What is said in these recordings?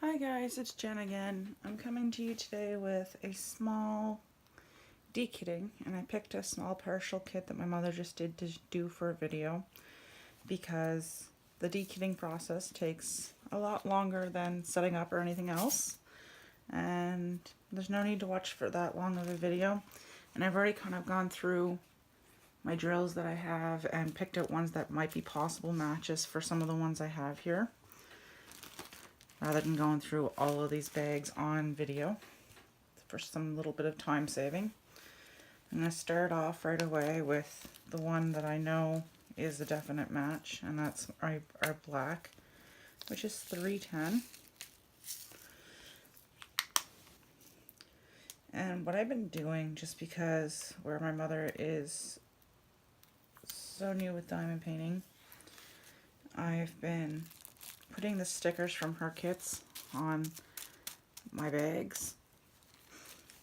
Hi guys, it's Jen again. I'm coming to you today with a small dekitting, and I picked a small partial kit that my mother just did to do for a video because the dekitting process takes a lot longer than setting up or anything else, and there's no need to watch for that long of a video. And I've already kind of gone through my drills that I have and picked out ones that might be possible matches for some of the ones I have here, rather than going through all of these bags on video for some little bit of time saving. I'm going to start off right away with the one that I know is a definite match, and that's our black, which is 310. And what I've been doing, just because where my mother is so new with diamond painting, I've been putting the stickers from her kits on my bags.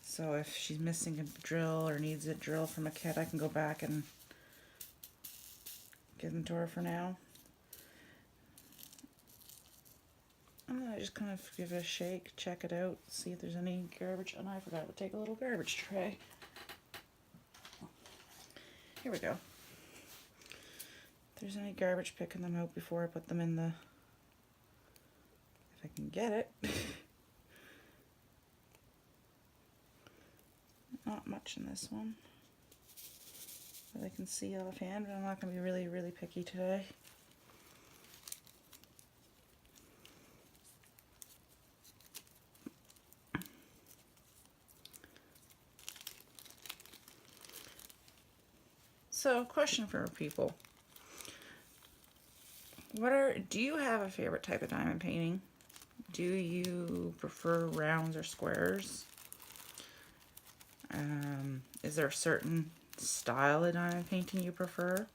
So if she's missing a drill or needs a drill from a kit, I can go back and give them to her for now. And then I just kind of give it a shake, check it out, see if there's any garbage. And I forgot to take a little garbage tray. Here we go. If there's any garbage, picking them out before I put them in the... if I can get it. Not much in this one that I can see offhand, but I'm not going to be really picky today. So, question for people. Do you have a favorite type of diamond painting? Do you prefer rounds or squares? Is there a certain style of diamond painting you prefer?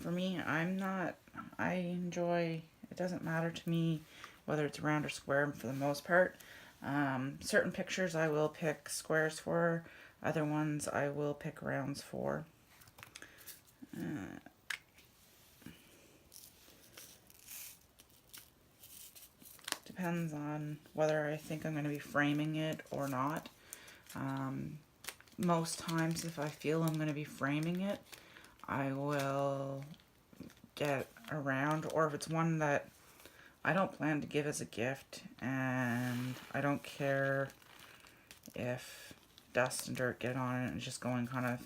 For me, I enjoy, it doesn't matter to me whether it's round or square for the most part. Certain pictures I will pick squares for, other ones I will pick rounds for. Depends on whether I think I'm going to be framing it or not. Most times if I feel I'm going to be framing it, I will get a round, or if it's one that I don't plan to give as a gift and I don't care if dust and dirt get on it and just going kind of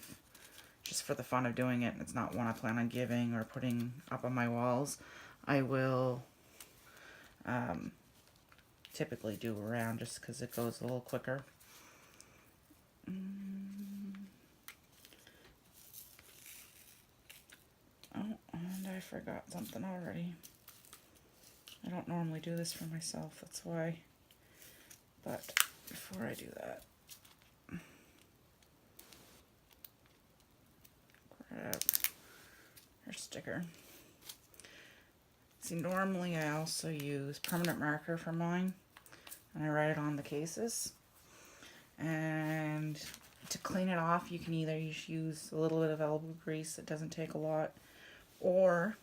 just for the fun of doing it, and it's not one I plan on giving or putting up on my walls, I will typically do a round just because it goes a little quicker. Oh, and I forgot something already. I don't normally do this for myself, that's why. But before I do that, grab your sticker. See, normally I also use permanent marker for mine, and I write it on the cases. And to clean it off, you can either use a little bit of elbow grease, it doesn't take a lot, or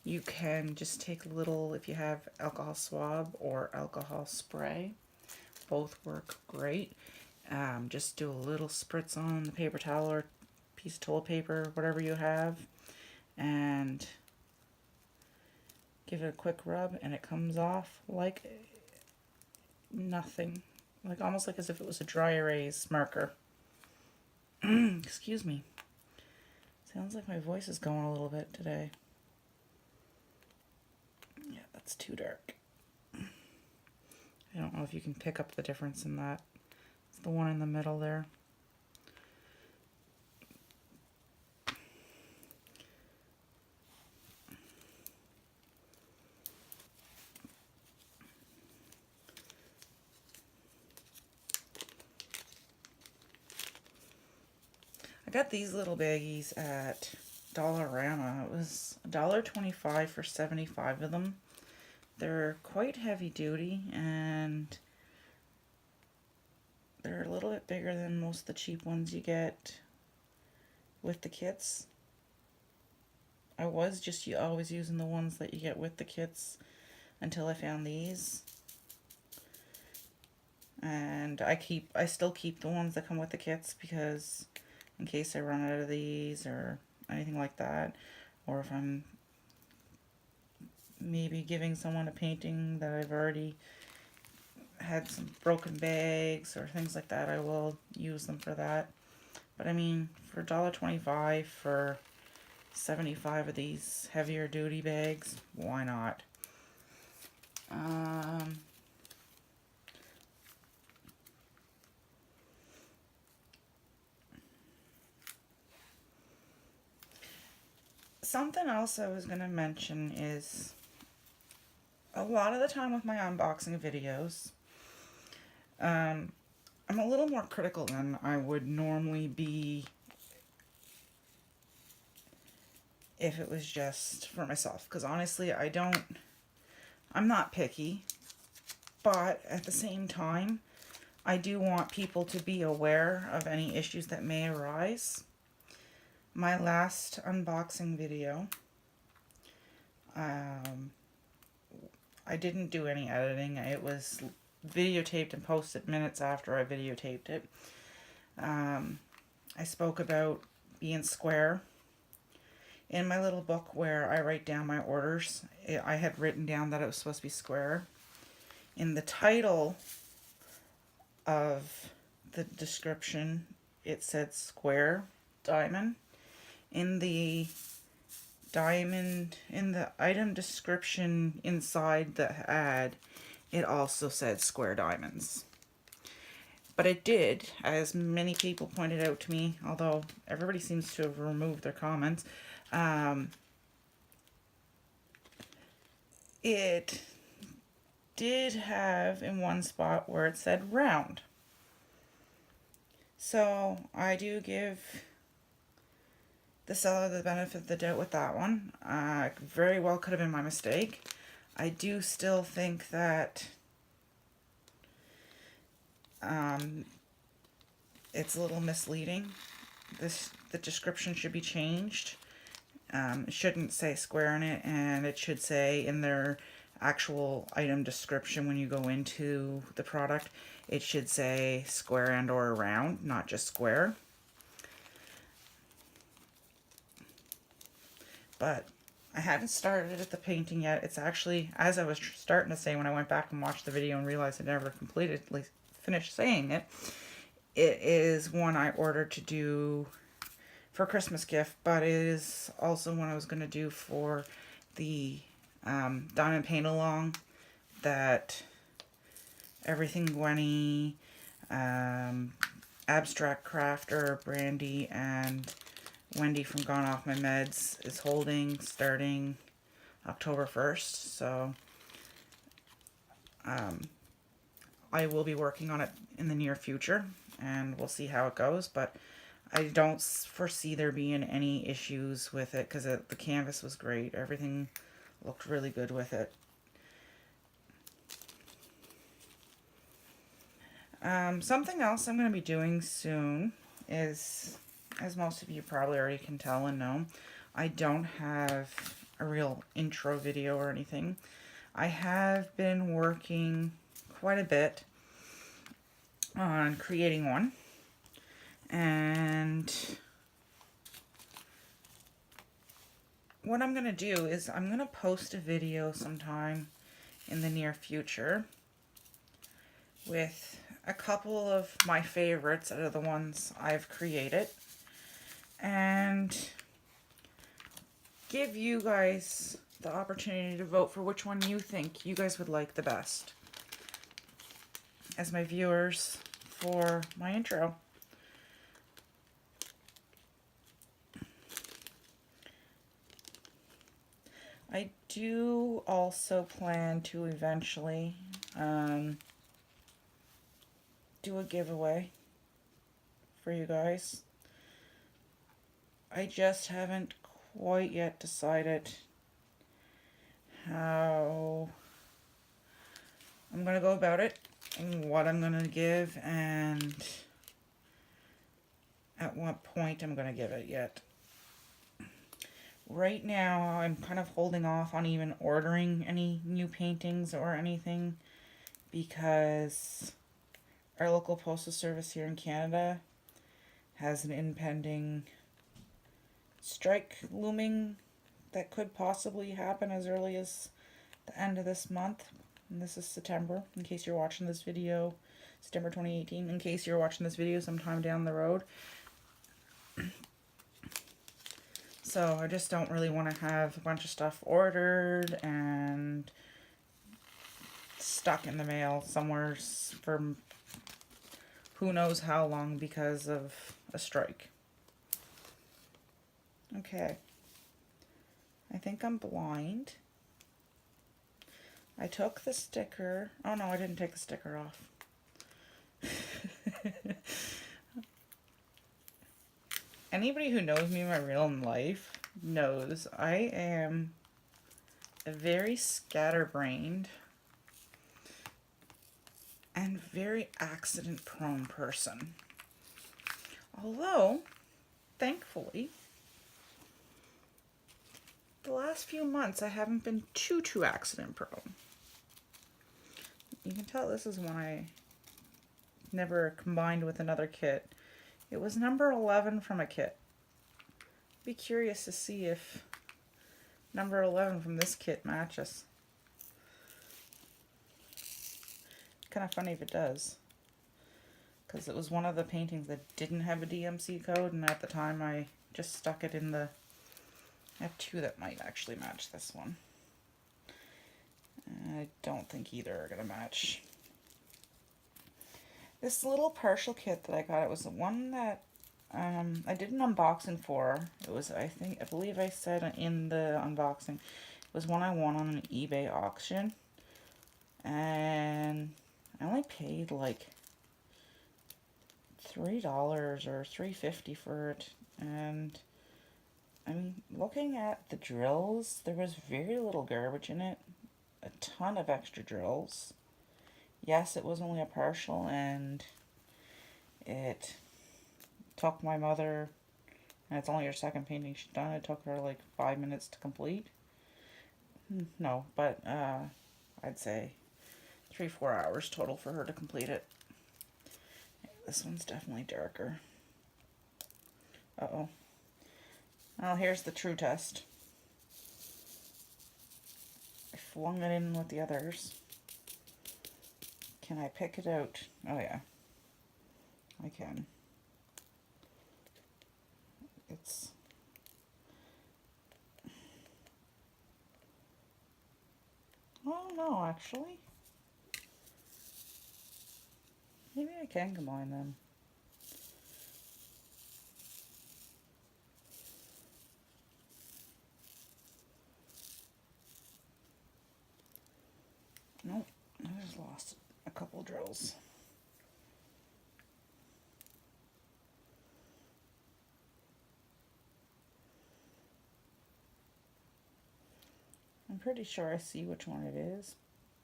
you can just take a little, if you have alcohol swab or alcohol spray, both work great. Just do a little spritz on the paper towel or piece of toilet paper, whatever you have, and give it a quick rub, and it comes off like nothing. Like almost like as if it was a dry erase marker. Excuse me. Sounds like my voice is going a little bit today. Yeah, that's too dark. I don't know if you can pick up the difference in that. It's the one in the middle there. I got these little baggies at Dollarama. It was $1.25 for 75 of them. They're quite heavy duty, and they're a little bit bigger than most of the cheap ones you get with the kits. I was just always using the ones that you get with the kits until I found these. And I still keep the ones that come with the kits because in case I run out of these or anything like that, or if I'm maybe giving someone a painting that I've already had some broken bags or things like that, I will use them for that. But I mean, for $1.25 for 75 of these heavier duty bags, why not? Something else I was going to mention is a lot of the time with my unboxing videos, I'm a little more critical than I would normally be if it was just for myself. Because honestly, I'm not picky, but at the same time, I do want people to be aware of any issues that may arise. My last unboxing video, I didn't do any editing. It was videotaped and posted minutes after I videotaped it. I spoke about being square. In my little book where I write down my orders, I had written down that it was supposed to be square. In the title of the description, it said square diamond. In the item description inside the ad, it also said square diamonds. But it did, as many people pointed out to me, although everybody seems to have removed their comments, it did have in one spot where it said round. So I do give the seller the benefit of the doubt with that one. Very well could have been my mistake. I do still think that it's a little misleading. The description should be changed. It shouldn't say square in it, and it should say in their actual item description when you go into the product, it should say square and or round, not just square. But I haven't started at the painting yet. It's actually, as I was starting to say when I went back and watched the video and realized I never completely finished saying it, it is one I ordered to do for a Christmas gift, but it is also one I was going to do for the diamond paint along that Everything Gwenny, Abstract Crafter, Brandy, and Wendy from Gone Off My Meds is holding starting October 1st. So I will be working on it in the near future, and we'll see how it goes. But I don't foresee there being any issues with it because the canvas was great. Everything looked really good with it. Something else I'm going to be doing soon is, as most of you probably already can tell and know, I don't have a real intro video or anything. I have been working quite a bit on creating one, and what I'm going to do is I'm going to post a video sometime in the near future with a couple of my favorites out of the ones I've created, and give you guys the opportunity to vote for which one you think you guys would like the best as my viewers for my intro. I do also plan to eventually do a giveaway for you guys. I just haven't quite yet decided how I'm going to go about it and what I'm going to give and at what point I'm going to give it yet. Right now, I'm kind of holding off on even ordering any new paintings or anything because our local postal service here in Canada has an impending strike looming that could possibly happen as early as the end of this month. And this is September, in case you're watching this video, September 2018, in case you're watching this video sometime down the road. So I just don't really want to have a bunch of stuff ordered and stuck in the mail somewhere for who knows how long because of a strike. Okay. I think I'm blind. I took the sticker. Oh no, I didn't take the sticker off. Anybody who knows me in my real life knows I am a very scatterbrained and very accident-prone person. Although, thankfully, the last few months I haven't been too accident-prone. You can tell this is one I never combined with another kit. It was number 11 from a kit. Be curious to see if number 11 from this kit matches. Kind of funny if it does, because it was one of the paintings that didn't have a DMC code, and at the time I just stuck it in the... I have two that might actually match this one. I don't think either are going to match. This little partial kit that I got, it was the one that I did an unboxing for. It was, I believe I said in the unboxing, it was one I won on an eBay auction. And I only paid like $3 or $3.50 for it. And I mean, looking at the drills, there was very little garbage in it. A ton of extra drills. Yes, it was only a partial, and it took my mother, and it's only her second painting she's done, it took her like 5 minutes to complete. No, but I'd say 3-4 hours total for her to complete it. This one's definitely darker. Uh-oh. Well, here's the true test. I flung it in with the others. Can I pick it out? Oh yeah, I can. It's... Oh no, actually. Maybe I can combine them. Nope, I just lost a couple drills. I'm pretty sure I see which one it is,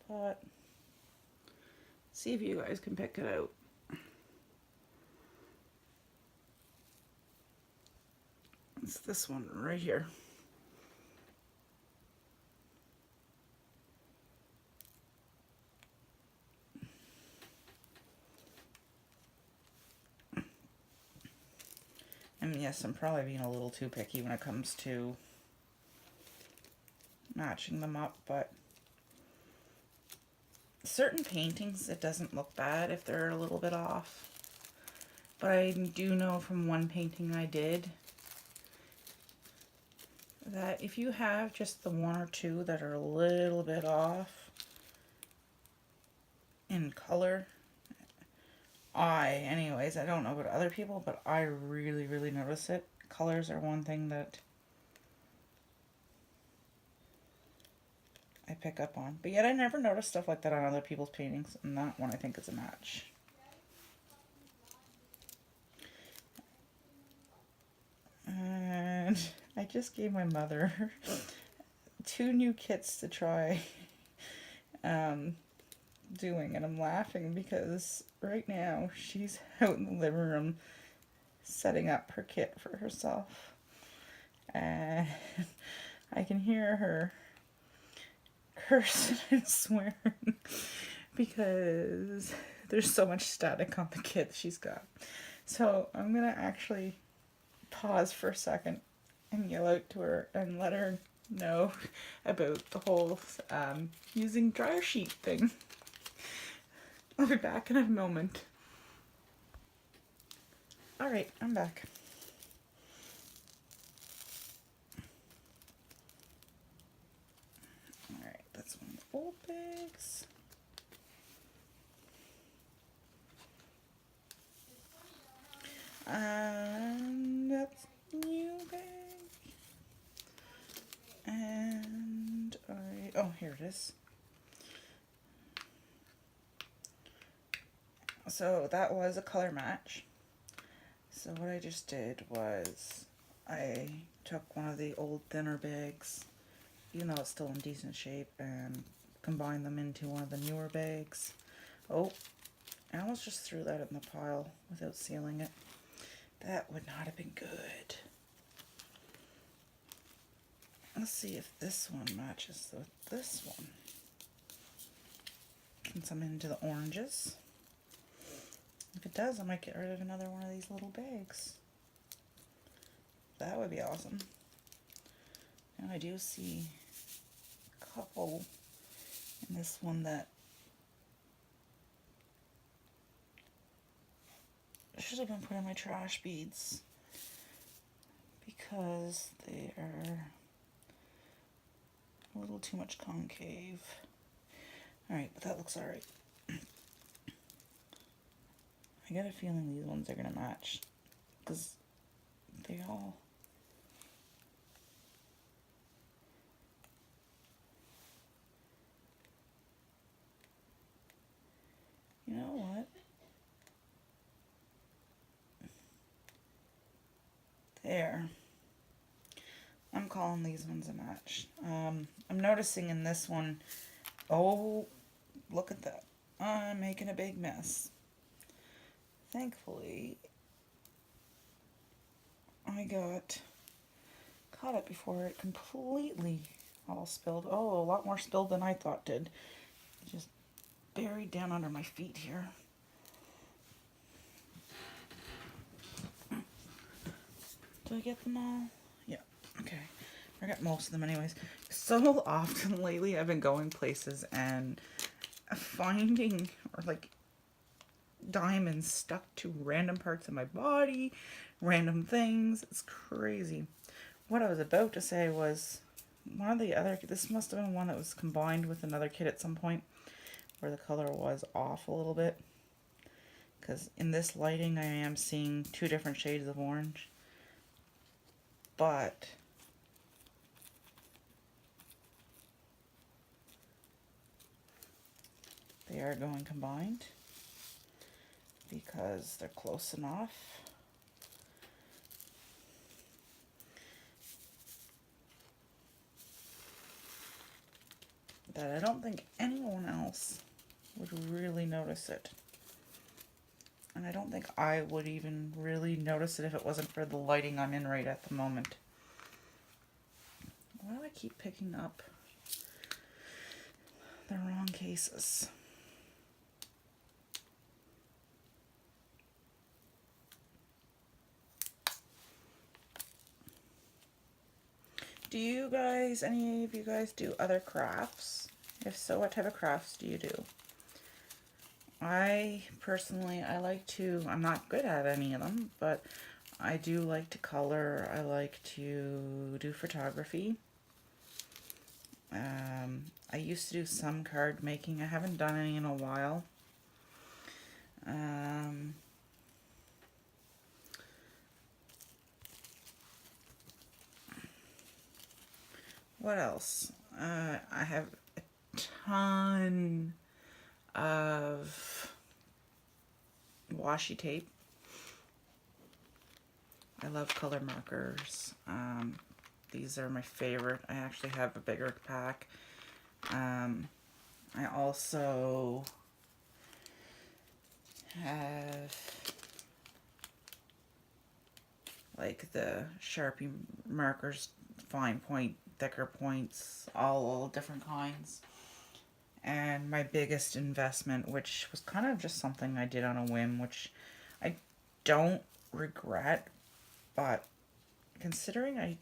but see if you guys can pick it out. It's this one right here. And yes, I'm probably being a little too picky when it comes to matching them up, but certain paintings, it doesn't look bad if they're a little bit off. But I do know from one painting I did that if you have just the one or two that are a little bit off in color, anyways, I don't know about other people, but I really notice it. Colors are one thing that I pick up on. But yet I never notice stuff like that on other people's paintings, and that one I think is a match. And I just gave my mother 2 new kits to try doing, and I'm laughing because right now she's out in the living room setting up her kit for herself. and I can hear her cursing and swearing because there's so much static on the kid she's got. So I'm gonna actually pause for a second and yell out to her and let her know about the whole using dryer sheet thing. I'll be back in a moment. Alright, I'm back. Alright, that's one of the old bags. And that's new bag. And oh, here it is. So that was a color match. So what I just did was I took one of the old thinner bags, even though it's still in decent shape, and combined them into one of the newer bags. Oh, I almost just threw that in the pile without sealing it. That would not have been good. Let's see if this one matches with this one. Since I'm into the oranges. If it does, I might get rid of another one of these little bags. That would be awesome. And I do see a couple in this one that should have been put in my trash beads because they are a little too much concave. Alright, but that looks alright. I got a feeling these ones are going to match because they all... You know what? There. I'm calling these ones a match. I'm noticing in this one, oh, look at that. I'm making a big mess. Thankfully, I got caught it before it completely all spilled. Oh, a lot more spilled than I thought did. Just buried down under my feet here. Did I get them all? Yeah, okay. I got most of them anyways. So often lately I've been going places and finding or like diamonds stuck to random parts of my body, random things. It's crazy. What I was about to say was one of the other, this must have been one that was combined with another kit at some point where the color was off a little bit. Because in this lighting I am seeing two different shades of orange. But they are going combined because they're close enough. That I don't think anyone else would really notice it. And I don't think I would even really notice it if it wasn't for the lighting I'm in right at the moment. Why do I keep picking up the wrong cases? Do you guys, any of you guys do other crafts? If so, what type of crafts do you do? I personally, I like to, I'm not good at any of them, but I do like to color. I like to do photography. I used to do some card making. I haven't done any in a while. What else? I have a ton of washi tape. I love color markers. These are my favorite. I actually have a bigger pack. I also have like the Sharpie markers, fine point, thicker points, all different kinds. And my biggest investment, which was kind of just something I did on a whim, which I don't regret, but considering I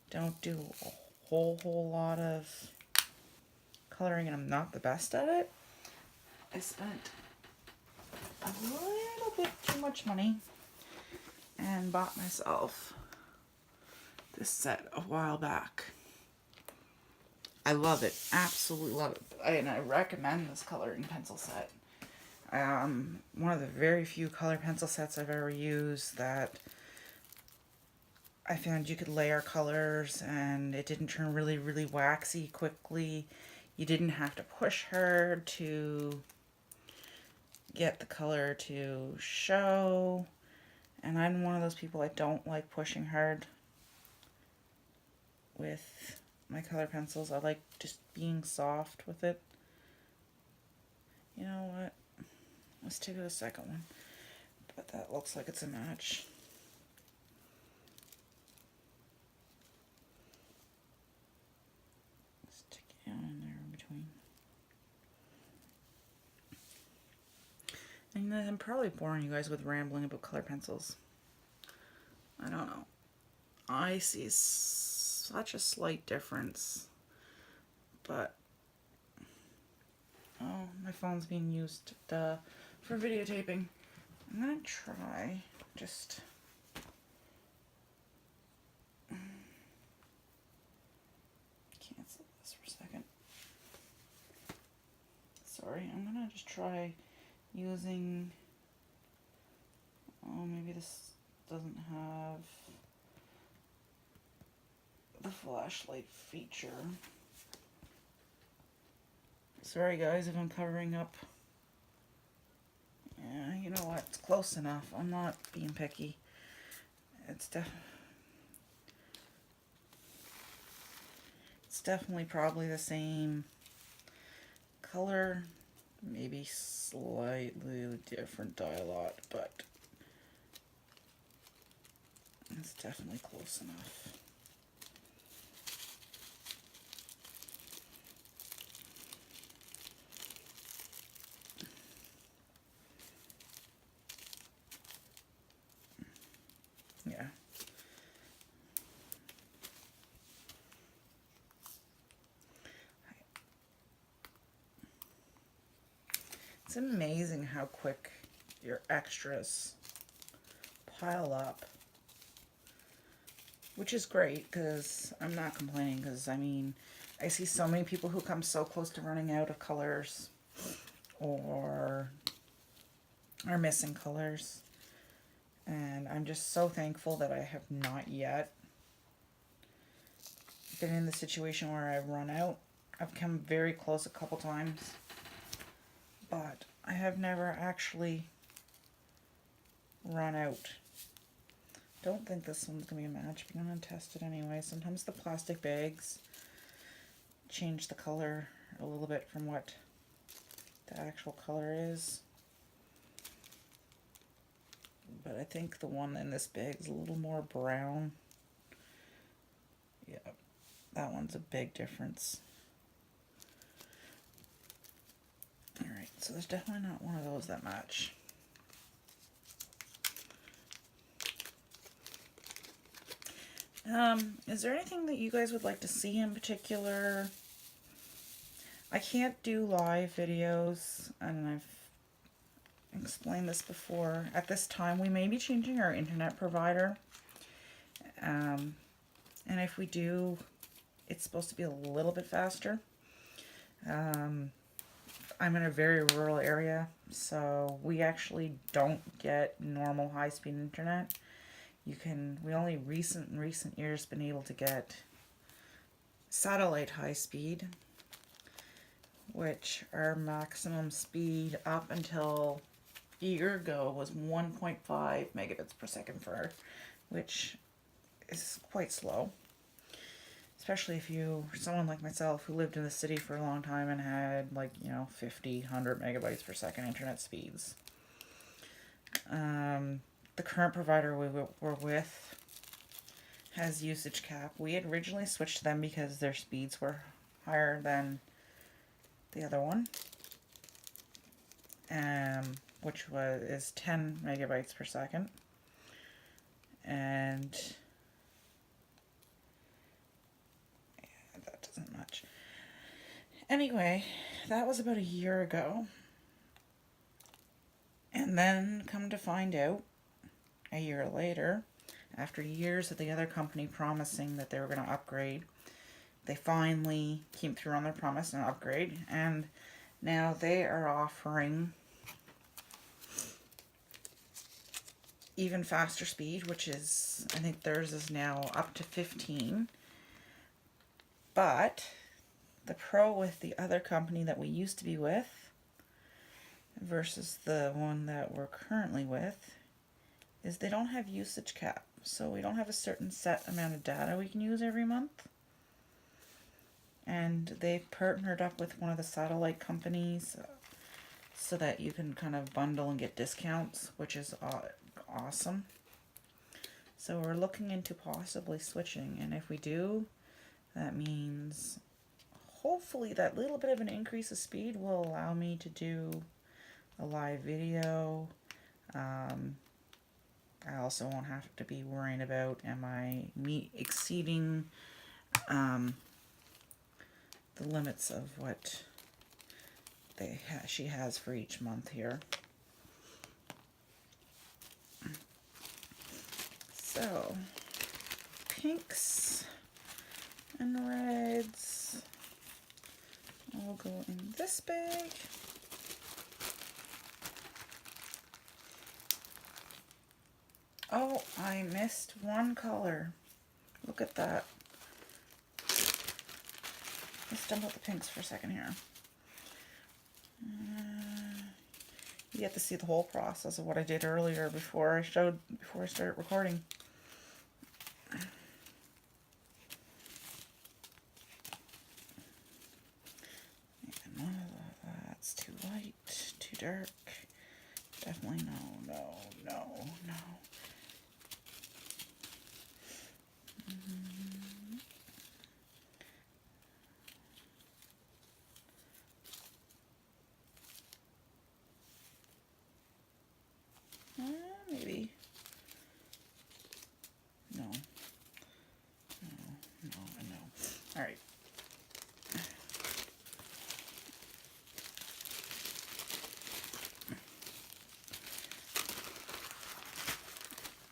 don't do a whole lot of coloring and I'm not the best at it, I spent a little bit too much money and bought myself this set a while back. I love it, absolutely love it, and I recommend this coloring pencil set. One of the very few color pencil sets I've ever used that I found you could layer colors and it didn't turn really waxy quickly. You didn't have to push hard to get the color to show. And I'm one of those people, I don't like pushing hard with my color pencils. I like just being soft with it. You know what? Let's take a second one. But that looks like it's a match. Stick it down in there in between. And I'm probably boring you guys with rambling about color pencils. I don't know. I see such a slight difference. But, oh, my phone's being used for videotaping. I'm gonna try just cancel this for a second. Sorry, I'm gonna just try using, oh, maybe this doesn't have the flashlight feature. Sorry guys if I'm covering up. Yeah, you know what, it's close enough. I'm not being picky. It's definitely probably the same color, maybe slightly different dial-lot, but it's definitely close enough. Yeah. It's amazing how quick your extras pile up, which is great because I'm not complaining, because I mean, I see so many people who come so close to running out of colors or are missing colors, and I'm just so thankful that I have not yet been in the situation where I've run out. I've come very close a couple times, but I have never actually run out. Don't think this one's going to be a match, but I'm going to test it anyway. Sometimes the plastic bags change the color a little bit from what the actual color is. But I think the one in this bag is a little more brown. Yeah, that one's a big difference. Alright, so there's definitely not one of those that match. Is there anything that you guys would like to see in particular? I can't do live videos, and I've explained this before. At this time, we may be changing our internet provider. And if we do, it's supposed to be a little bit faster. I'm in a very rural area, so we actually don't get normal high-speed internet. We only recent years been able to get satellite high speed, which our maximum speed up until a year ago was 1.5 megabits per second which is quite slow. Especially if you're someone like myself who lived in the city for a long time and had 50, 100 megabytes per second internet speeds. the current provider we were with has usage cap. We had originally switched to them because their speeds were higher than the other one, which is 10 megabytes per second. And yeah, that doesn't match. Anyway, that was about a year ago. And then come to find out, a year later, after years of the other company promising that they were going to upgrade, they finally came through on their promise and upgrade, and now they are offering even faster speed, which is, I think theirs is now up to 15. But the pro with the other company that we used to be with versus the one that we're currently with is they don't have usage cap. So we don't have a certain set amount of data we can use every month. And they've partnered up with one of the satellite companies so that you can kind of bundle and get discounts, which is awesome. So we're looking into possibly switching, and if we do, that means hopefully that little bit of an increase of speed will allow me to do a live video. I also won't have to be worrying about me exceeding the limits of what she has for each month here. So pinks and reds all go in this bag. Oh, I missed one color. Look at that. Let's dump out the pinks for a second here. You get to see the whole process of what I did earlier before I started recording. And that's too light, too dark. Definitely no. Maybe. No. All right.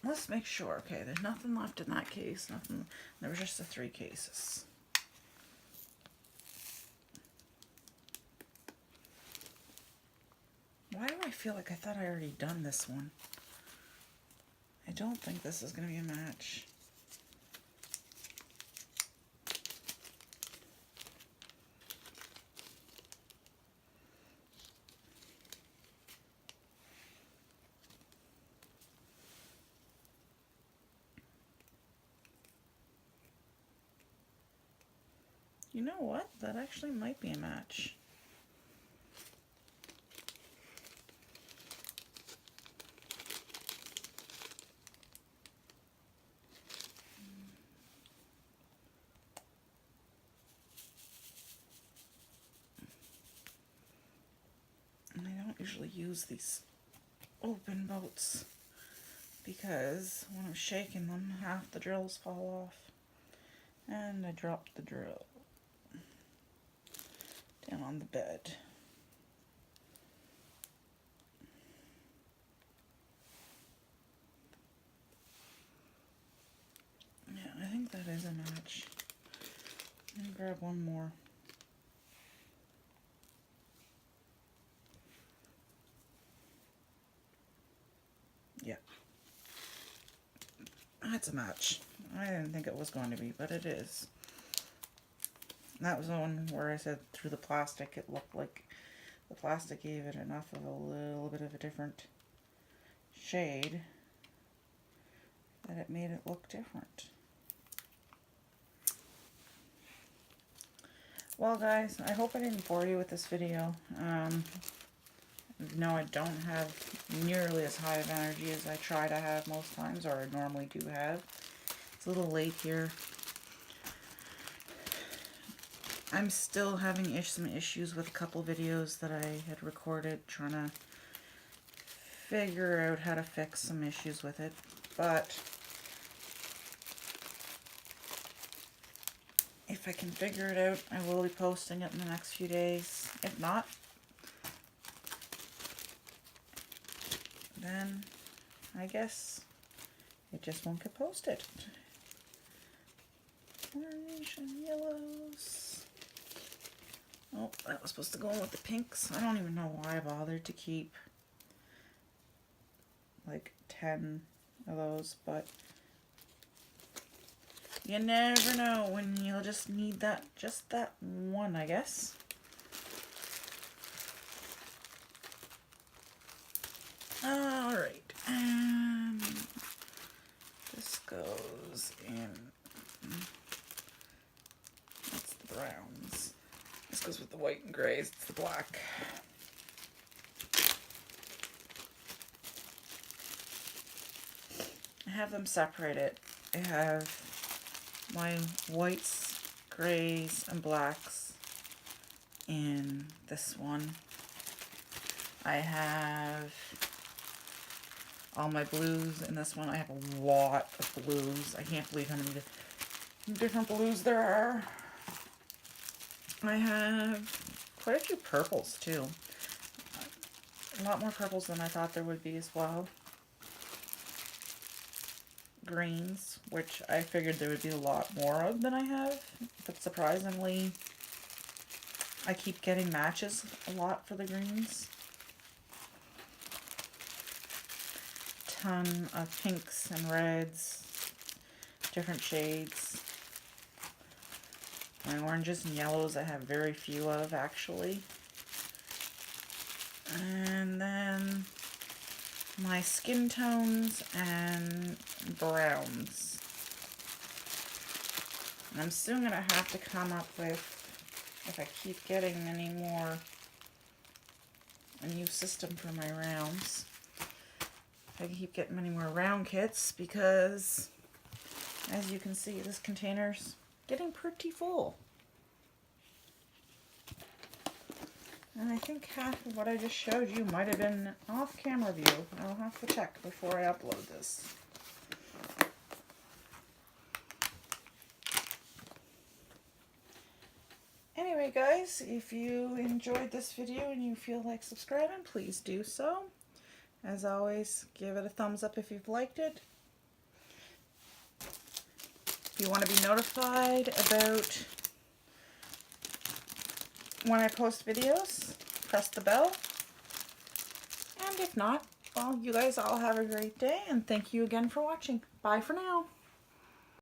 Let's make sure. Okay, there's nothing left in that case. Nothing. There was just the 3 cases. Why do I feel like I thought I already done this one? I don't think this is going to be a match. You know what? That actually might be a match. And I don't usually use these open boats because when I'm shaking them, half the drills fall off. And I dropped the drill down on the bed. Yeah, I think that is a match. Let me grab one more. Yeah. That's a match. I didn't think it was going to be, but it is. That was the one where I said through the plastic it looked like the plastic gave it enough of a little bit of a different shade that it made it look different. Well guys, I hope I didn't bore you with this video. No, I don't have nearly as high of energy as I try to have most times, or I normally do have. It's a little late here. I'm still having some issues with a couple videos that I had recorded, trying to figure out how to fix some issues with it, but if I can figure it out, I will be posting it in the next few days. If not, then I guess it just won't get posted. Orange and yellows. Oh, that was supposed to go in with the pinks. I don't even know why I bothered to keep like 10 of those, but you never know when you'll just need that, just that one, I guess. Alright, and this goes in, that's the browns. This goes with the white and grays, it's the black. I have them separated. I have my whites, grays, and blacks in this one. I have all my blues in this one. I have a lot of blues. I can't believe how many different blues there are. I have quite a few purples too. A lot more purples than I thought there would be as well. Greens, which I figured there would be a lot more of than I have, but surprisingly I keep getting matches a lot for the greens. Ton of pinks and reds, different shades. My oranges and yellows I have very few of, actually. And then my skin tones and browns. And I'm soon going to have to come up with, if I keep getting any more, a new system for my rounds. If I can keep getting many more round kits, because as you can see, this container's getting pretty full. And I think half of what I just showed you might have been off-camera view. I'll have to check before I upload this. Anyway, guys, if you enjoyed this video and you feel like subscribing, please do so. As always, give it a thumbs up if you've liked it. If you want to be notified about when I post videos, press the bell. And if not, well, you guys all have a great day, and thank you again for watching. Bye for now.